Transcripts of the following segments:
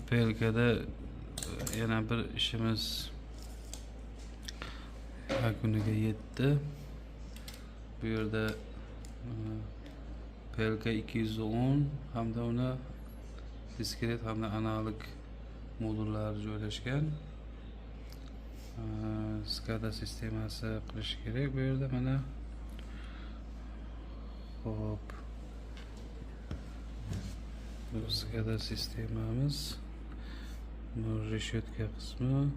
PLK'da yana bir ishimiz yakuniga yetdi. Bu yerda PLK 210 hamda uni diskret hamda analog modullari joylashgan. SCADA sistemasi qilish kerak bu yerda mana. Hop. Bu SCADA sistemamiz. Bu reshetka qismi.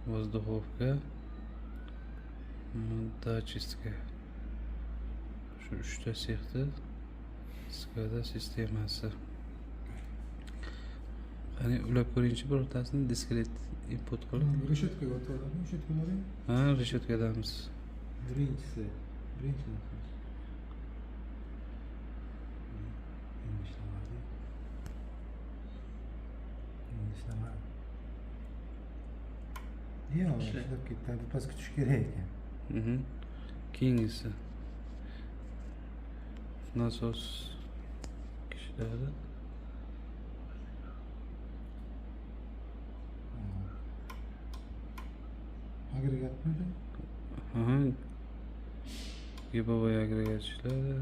Воздуховка. Датчистка. Shu 3 ta sexda SCADA sistemasi. Qani ulab ko'ringchi birortasini diskret input qilib. Reshetkaga o'tadi. Reshetkalari? Ha, reshetkadamiz. Birinchisi. Yo'q, ishlab ketdi. Pastga tushish kerak ekan. Keyingisi. Nasos ishladi. Agregatmi? Aha. Giveaway agregat ishladi.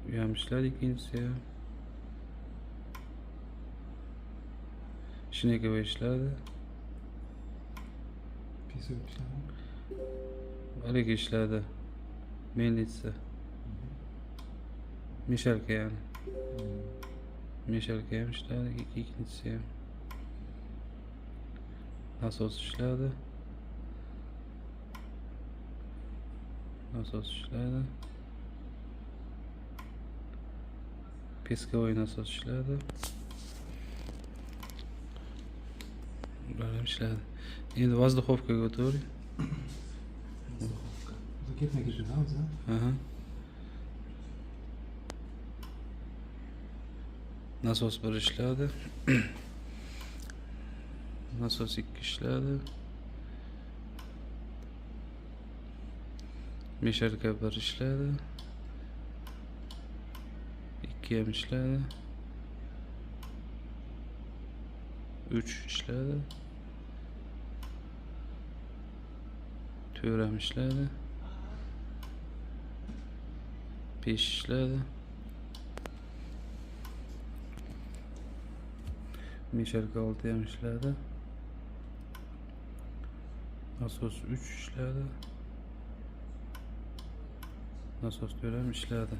Bu ham ishladi ikkinchisi ham. Shinekova ishladi. Pisov ishladi. Haligi ishladi. Melitsa. Mishalka yani. Mishalka ham ishladi, ikkinchisi ham. Nasos ishladi. Nasos ishladi. Peskovoy nasos ishladi. Bular ham ishladi. Endi воздуховкаga o'tavering. Bu ketma-ket o'zi. Aha. Nasos 1 ishladi. Nasos 2 ishladi. Mishalka 1 ishladi. 2 ham ishladi. 3 ishladi. 4 ham ishladi. 5 ishladi. Mishalka 6 ham ishladi. Nasos 3 ishladi. Nasos 4 ham ishladi.